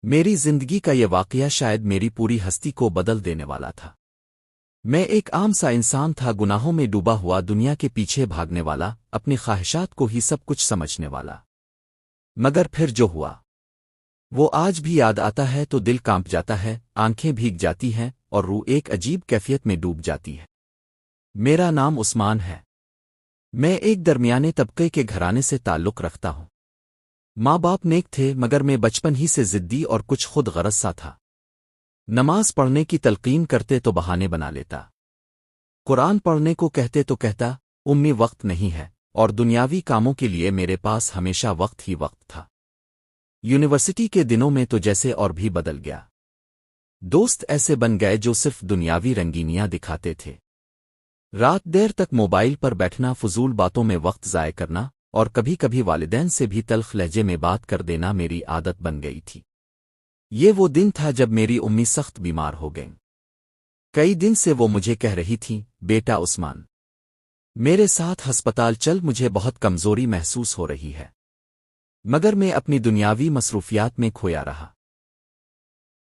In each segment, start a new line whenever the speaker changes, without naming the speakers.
میری زندگی کا یہ واقعہ شاید میری پوری ہستی کو بدل دینے والا تھا۔ میں ایک عام سا انسان تھا، گناہوں میں ڈوبا ہوا، دنیا کے پیچھے بھاگنے والا، اپنی خواہشات کو ہی سب کچھ سمجھنے والا۔ مگر پھر جو ہوا وہ آج بھی یاد آتا ہے تو دل کانپ جاتا ہے، آنکھیں بھیگ جاتی ہیں اور روح ایک عجیب کیفیت میں ڈوب جاتی ہے۔ میرا نام عثمان ہے۔ میں ایک درمیانے طبقے کے گھرانے سے تعلق رکھتا ہوں۔ ماں باپ نیک تھے مگر میں بچپن ہی سے ضدی اور کچھ خود غرض سا تھا۔ نماز پڑھنے کی تلقین کرتے تو بہانے بنا لیتا، قرآن پڑھنے کو کہتے تو کہتا امی وقت نہیں ہے، اور دنیاوی کاموں کے لیے میرے پاس ہمیشہ وقت ہی وقت تھا۔ یونیورسٹی کے دنوں میں تو جیسے اور بھی بدل گیا۔ دوست ایسے بن گئے جو صرف دنیاوی رنگینیاں دکھاتے تھے۔ رات دیر تک موبائل پر بیٹھنا، فضول باتوں میں وقت ضائع کرنا اور کبھی کبھی والدین سے بھی تلخ لہجے میں بات کر دینا میری عادت بن گئی تھی۔ یہ وہ دن تھا جب میری امی سخت بیمار ہو گئیں۔ کئی دن سے وہ مجھے کہہ رہی تھی، بیٹا عثمان میرے ساتھ ہسپتال چل، مجھے بہت کمزوری محسوس ہو رہی ہے۔ مگر میں اپنی دنیاوی مصروفیات میں کھویا رہا،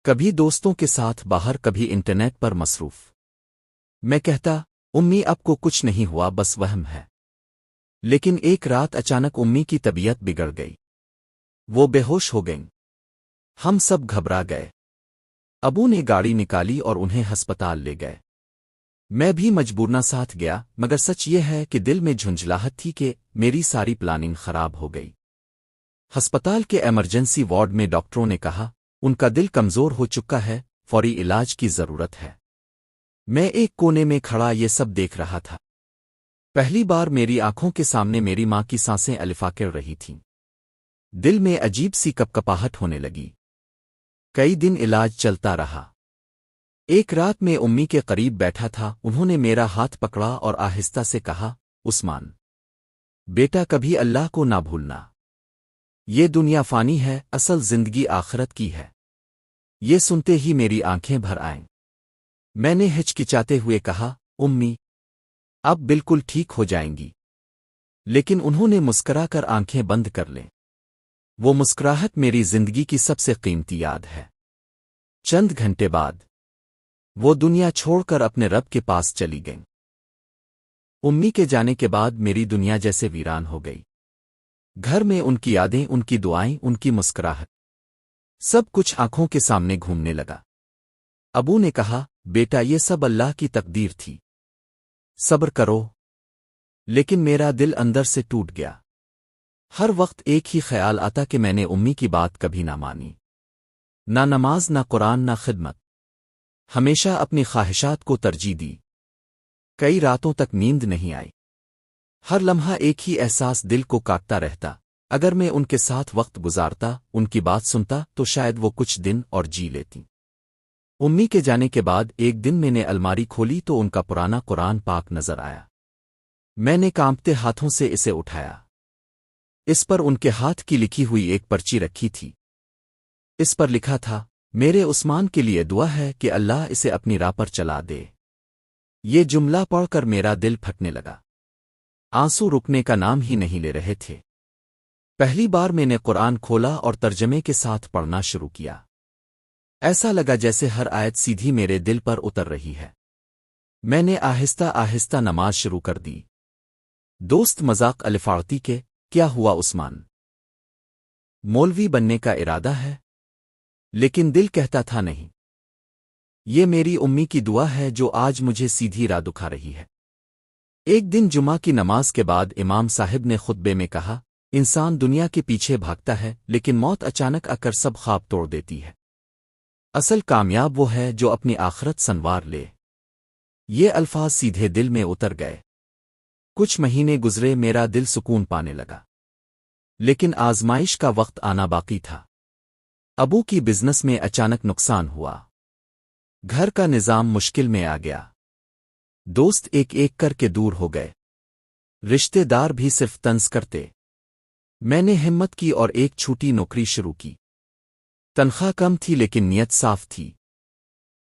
کبھی دوستوں کے ساتھ باہر، کبھی انٹرنیٹ پر مصروف۔ میں کہتا امی اب کو کچھ نہیں ہوا، بس وہم ہے۔ لیکن ایک رات اچانک امی کی طبیعت بگڑ گئی، وہ بے ہوش ہو گئیں۔ ہم سب گھبرا گئے۔ ابو نے گاڑی نکالی اور انہیں ہسپتال لے گئے۔ میں بھی مجبورنا ساتھ گیا، مگر سچ یہ ہے کہ دل میں جھنجھلاہٹ تھی کہ میری ساری پلاننگ خراب ہو گئی۔ ہسپتال کے ایمرجنسی وارڈ میں ڈاکٹروں نے کہا ان کا دل کمزور ہو چکا ہے، فوری علاج کی ضرورت ہے۔ میں ایک کونے میں کھڑا یہ سب دیکھ رہا تھا۔ پہلی بار میری آنکھوں کے سامنے میری ماں کی سانسیں الفاقر رہی تھیں۔ دل میں عجیب سی کپکپاہٹ ہونے لگی۔ کئی دن علاج چلتا رہا۔ ایک رات میں امی کے قریب بیٹھا تھا، انہوں نے میرا ہاتھ پکڑا اور آہستہ سے کہا، عثمان بیٹا کبھی اللہ کو نہ بھولنا، یہ دنیا فانی ہے، اصل زندگی آخرت کی ہے۔ یہ سنتے ہی میری آنکھیں بھر آئیں۔ میں نے ہچکچاتے ہوئے کہا، امی اب بالکل ٹھیک ہو جائیں گی۔ لیکن انہوں نے مسکرا کر آنکھیں بند کر لیں۔ وہ مسکراہٹ میری زندگی کی سب سے قیمتی یاد ہے۔ چند گھنٹے بعد وہ دنیا چھوڑ کر اپنے رب کے پاس چلی گئیں۔ امی کے جانے کے بعد میری دنیا جیسے ویران ہو گئی۔ گھر میں ان کی یادیں، ان کی دعائیں، ان کی مسکراہٹ، سب کچھ آنکھوں کے سامنے گھومنے لگا۔ ابو نے کہا، بیٹا یہ سب اللہ کی تقدیر تھی، صبر کرو۔ لیکن میرا دل اندر سے ٹوٹ گیا۔ ہر وقت ایک ہی خیال آتا کہ میں نے امی کی بات کبھی نہ مانی، نہ نماز، نہ قرآن، نہ خدمت، ہمیشہ اپنی خواہشات کو ترجیح دی۔ کئی راتوں تک نیند نہیں آئی۔ ہر لمحہ ایک ہی احساس دل کو کاٹتا رہتا، اگر میں ان کے ساتھ وقت گزارتا، ان کی بات سنتا تو شاید وہ کچھ دن اور جی لیتی۔ امی کے جانے کے بعد ایک دن میں نے الماری کھولی تو ان کا پرانا قرآن پاک نظر آیا۔ میں نے کانپتے ہاتھوں سے اسے اٹھایا۔ اس پر ان کے ہاتھ کی لکھی ہوئی ایک پرچی رکھی تھی۔ اس پر لکھا تھا، میرے عثمان کے لیے دعا ہے کہ اللہ اسے اپنی راہ پر چلا دے۔ یہ جملہ پڑھ کر میرا دل پھٹنے لگا۔ آنسو رکنے کا نام ہی نہیں لے رہے تھے۔ پہلی بار میں نے قرآن کھولا اور ترجمے کے ساتھ پڑھنا شروع کیا۔ ایسا لگا جیسے ہر آیت سیدھی میرے دل پر اتر رہی ہے۔ میں نے آہستہ آہستہ نماز شروع کر دی۔ دوست مذاق الفاڑتی کے، کیا ہوا عثمان؟ مولوی بننے کا ارادہ ہے؟ لیکن دل کہتا تھا نہیں، یہ میری امی کی دعا ہے جو آج مجھے سیدھی راہ دکھا رہی ہے۔ ایک دن جمعہ کی نماز کے بعد امام صاحب نے خطبے میں کہا، انسان دنیا کے پیچھے بھاگتا ہے لیکن موت اچانک آ کر سب خواب توڑ دیتی ہے۔ اصل کامیاب وہ ہے جو اپنی آخرت سنوار لے۔ یہ الفاظ سیدھے دل میں اتر گئے۔ کچھ مہینے گزرے، میرا دل سکون پانے لگا۔ لیکن آزمائش کا وقت آنا باقی تھا۔ ابو کی بزنس میں اچانک نقصان ہوا۔ گھر کا نظام مشکل میں آ گیا۔ دوست ایک ایک کر کے دور ہو گئے۔ رشتے دار بھی صرف طنز کرتے۔ میں نے ہمت کی اور ایک چھوٹی نوکری شروع کی۔ تنخواہ کم تھی لیکن نیت صاف تھی۔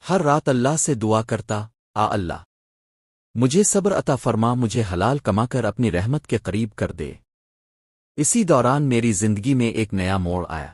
ہر رات اللہ سے دعا کرتا، اللہ مجھے صبر عطا فرما، مجھے حلال کما کر اپنی رحمت کے قریب کر دے۔ اسی دوران میری زندگی میں ایک نیا موڑ آیا۔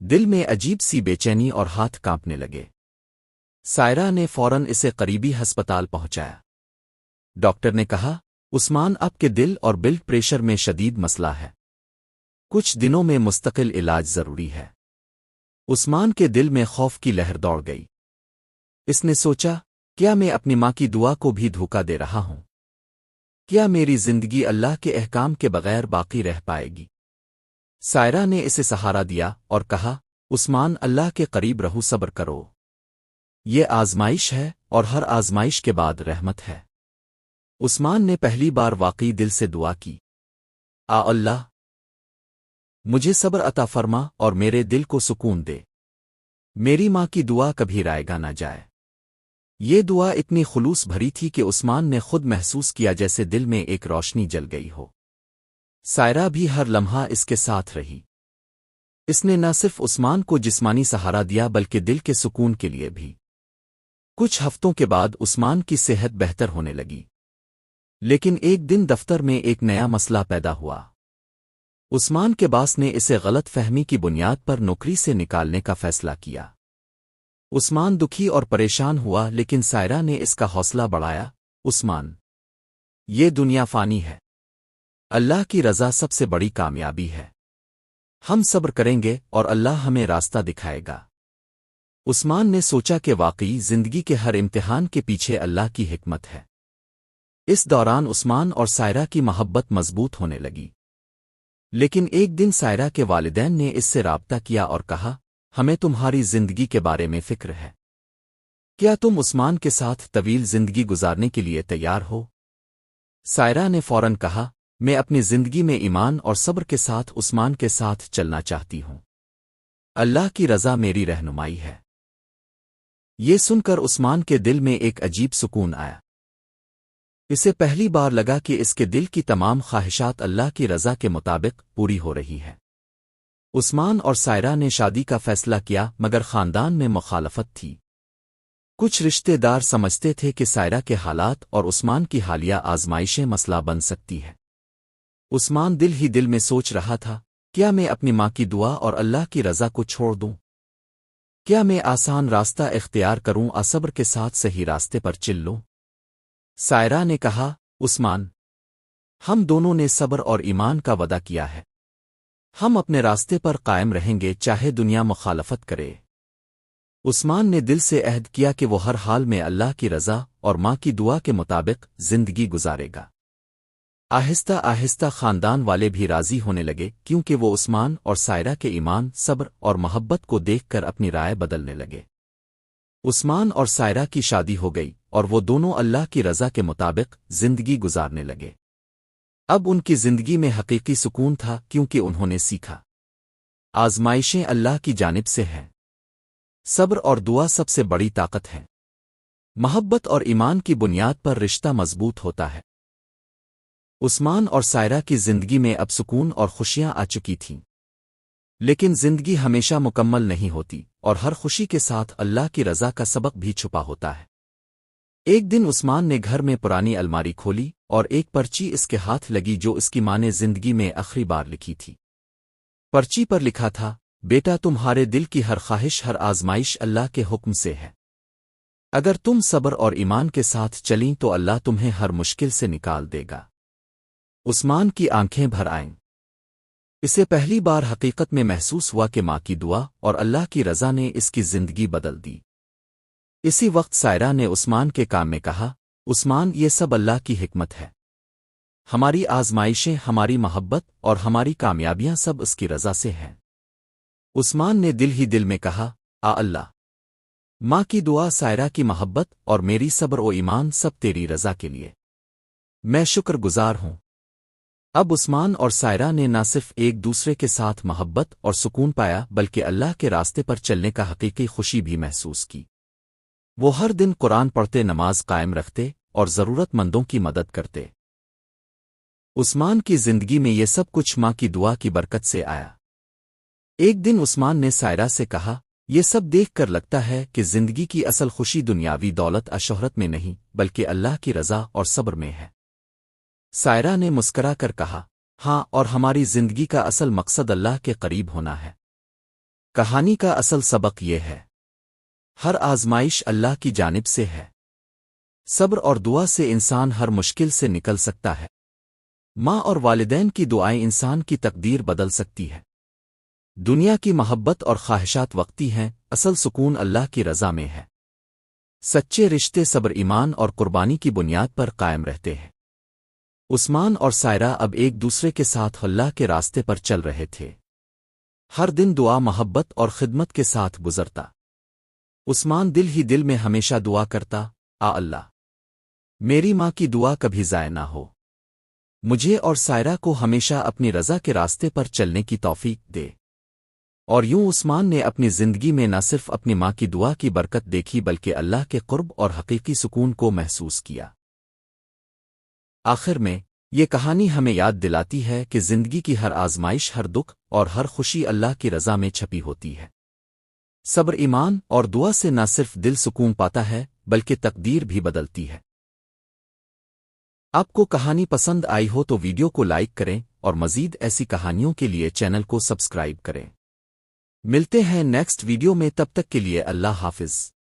دل میں عجیب سی بے چینی اور ہاتھ کانپنے لگے۔ سائرہ نے فوراً اسے قریبی ہسپتال پہنچایا۔ ڈاکٹر نے کہا، عثمان آپ کے دل اور بلڈ پریشر میں شدید مسئلہ ہے، کچھ دنوں میں مستقل علاج ضروری ہے۔ عثمان کے دل میں خوف کی لہر دوڑ گئی۔ اس نے سوچا، کیا میں اپنی ماں کی دعا کو بھی دھوکہ دے رہا ہوں؟ کیا میری زندگی اللہ کے احکام کے بغیر باقی رہ پائے گی؟ سائرہ نے اسے سہارا دیا اور کہا، عثمان اللہ کے قریب رہو، صبر کرو، یہ آزمائش ہے اور ہر آزمائش کے بعد رحمت ہے۔ عثمان نے پہلی بار واقعی دل سے دعا کی، اللہ مجھے صبر عطا فرما اور میرے دل کو سکون دے، میری ماں کی دعا کبھی رائے گا نہ جائے۔ یہ دعا اتنی خلوص بھری تھی کہ عثمان نے خود محسوس کیا جیسے دل میں ایک روشنی جل گئی ہو۔ سائرہ بھی ہر لمحہ اس کے ساتھ رہی۔ اس نے نہ صرف عثمان کو جسمانی سہارا دیا بلکہ دل کے سکون کے لیے بھی۔ کچھ ہفتوں کے بعد عثمان کی صحت بہتر ہونے لگی، لیکن ایک دن دفتر میں ایک نیا مسئلہ پیدا ہوا۔ عثمان کے باس نے اسے غلط فہمی کی بنیاد پر نوکری سے نکالنے کا فیصلہ کیا۔ عثمان دکھی اور پریشان ہوا، لیکن سائرہ نے اس کا حوصلہ بڑھایا، عثمان، یہ دنیا فانی ہے، اللہ کی رضا سب سے بڑی کامیابی ہے، ہم صبر کریں گے اور اللہ ہمیں راستہ دکھائے گا۔ عثمان نے سوچا کہ واقعی زندگی کے ہر امتحان کے پیچھے اللہ کی حکمت ہے۔ اس دوران عثمان اور سائرہ کی محبت مضبوط ہونے لگی، لیکن ایک دن سائرہ کے والدین نے اس سے رابطہ کیا اور کہا، ہمیں تمہاری زندگی کے بارے میں فکر ہے، کیا تم عثمان کے ساتھ طویل زندگی گزارنے کے لیے تیار ہو؟ سائرہ نے فوراً کہا، میں اپنی زندگی میں ایمان اور صبر کے ساتھ عثمان کے ساتھ چلنا چاہتی ہوں، اللہ کی رضا میری رہنمائی ہے۔ یہ سن کر عثمان کے دل میں ایک عجیب سکون آیا۔ اسے پہلی بار لگا کہ اس کے دل کی تمام خواہشات اللہ کی رضا کے مطابق پوری ہو رہی ہے۔ عثمان اور سائرہ نے شادی کا فیصلہ کیا، مگر خاندان میں مخالفت تھی۔ کچھ رشتے دار سمجھتے تھے کہ سائرہ کے حالات اور عثمان کی حالیہ آزمائشیں مسئلہ بن سکتی ہے۔ عثمان دل ہی دل میں سوچ رہا تھا، کیا میں اپنی ماں کی دعا اور اللہ کی رضا کو چھوڑ دوں؟ کیا میں آسان راستہ اختیار کروں، صبر کے ساتھ صحیح راستے پر چل لوں؟ سائرہ نے کہا، عثمان، ہم دونوں نے صبر اور ایمان کا وعدہ کیا ہے، ہم اپنے راستے پر قائم رہیں گے چاہے دنیا مخالفت کرے۔ عثمان نے دل سے عہد کیا کہ وہ ہر حال میں اللہ کی رضا اور ماں کی دعا کے مطابق زندگی گزارے گا۔ آہستہ آہستہ خاندان والے بھی راضی ہونے لگے، کیونکہ وہ عثمان اور سائرہ کے ایمان، صبر اور محبت کو دیکھ کر اپنی رائے بدلنے لگے۔ عثمان اور سائرہ کی شادی ہو گئی اور وہ دونوں اللہ کی رضا کے مطابق زندگی گزارنے لگے۔ اب ان کی زندگی میں حقیقی سکون تھا، کیونکہ انہوں نے سیکھا، آزمائشیں اللہ کی جانب سے ہیں، صبر اور دعا سب سے بڑی طاقت ہے، محبت اور ایمان کی بنیاد پر رشتہ مضبوط ہوتا ہے۔ عثمان اور سائرہ کی زندگی میں اب سکون اور خوشیاں آ چکی تھیں، لیکن زندگی ہمیشہ مکمل نہیں ہوتی، اور ہر خوشی کے ساتھ اللہ کی رضا کا سبق بھی چھپا ہوتا ہے۔ ایک دن عثمان نے گھر میں پرانی الماری کھولی اور ایک پرچی اس کے ہاتھ لگی جو اس کی ماں نے زندگی میں آخری بار لکھی تھی۔ پرچی پر لکھا تھا، بیٹا، تمہارے دل کی ہر خواہش، ہر آزمائش اللہ کے حکم سے ہے، اگر تم صبر اور ایمان کے ساتھ چلیں تو اللہ تمہیں ہر مشکل سے نکال دے گا۔ عثمان کی آنکھیں بھر آئیں۔ اسے پہلی بار حقیقت میں محسوس ہوا کہ ماں کی دعا اور اللہ کی رضا نے اس کی زندگی بدل دی۔ اسی وقت سائرہ نے عثمان کے کام میں کہا، عثمان، یہ سب اللہ کی حکمت ہے، ہماری آزمائشیں، ہماری محبت اور ہماری کامیابیاں سب اس کی رضا سے ہیں۔ عثمان نے دل ہی دل میں کہا، اللہ، ماں کی دعا، سائرہ کی محبت اور میری صبر و ایمان سب تیری رضا کے لیے، میں شکر گزار ہوں۔ اب عثمان اور سائرہ نے نہ صرف ایک دوسرے کے ساتھ محبت اور سکون پایا بلکہ اللہ کے راستے پر چلنے کا حقیقی خوشی بھی محسوس کی۔ وہ ہر دن قرآن پڑھتے، نماز قائم رکھتے اور ضرورت مندوں کی مدد کرتے۔ عثمان کی زندگی میں یہ سب کچھ ماں کی دعا کی برکت سے آیا۔ ایک دن عثمان نے سائرہ سے کہا، یہ سب دیکھ کر لگتا ہے کہ زندگی کی اصل خوشی دنیاوی دولت، شہرت میں نہیں بلکہ اللہ کی رضا اور صبر میں ہے۔ سائرہ نے مسکرا کر کہا، ہاں، اور ہماری زندگی کا اصل مقصد اللہ کے قریب ہونا ہے۔ کہانی کا اصل سبق یہ ہے، ہر آزمائش اللہ کی جانب سے ہے۔ صبر اور دعا سے انسان ہر مشکل سے نکل سکتا ہے۔ ماں اور والدین کی دعائیں انسان کی تقدیر بدل سکتی ہے۔ دنیا کی محبت اور خواہشات وقتی ہیں، اصل سکون اللہ کی رضا میں ہے۔ سچے رشتے صبر، ایمان اور قربانی کی بنیاد پر قائم رہتے ہیں۔ عثمان اور سائرہ اب ایک دوسرے کے ساتھ اللہ کے راستے پر چل رہے تھے۔ ہر دن دعا، محبت اور خدمت کے ساتھ گزرتا۔ عثمان دل ہی دل میں ہمیشہ دعا کرتا، اللہ میری ماں کی دعا کبھی ضائع نہ ہو، مجھے اور سائرہ کو ہمیشہ اپنی رضا کے راستے پر چلنے کی توفیق دے۔ اور یوں عثمان نے اپنی زندگی میں نہ صرف اپنی ماں کی دعا کی برکت دیکھی بلکہ اللہ کے قرب اور حقیقی سکون کو محسوس کیا۔ آخر میں یہ کہانی ہمیں یاد دلاتی ہے کہ زندگی کی ہر آزمائش، ہر دکھ اور ہر خوشی اللہ کی رضا میں چھپی ہوتی ہے۔ صبر، ایمان اور دعا سے نہ صرف دل سکون پاتا ہے بلکہ تقدیر بھی بدلتی ہے۔ آپ کو کہانی پسند آئی ہو تو ویڈیو کو لائک کریں اور مزید ایسی کہانیوں کے لیے چینل کو سبسکرائب کریں۔ ملتے ہیں نیکسٹ ویڈیو میں، تب تک کے لیے اللہ حافظ۔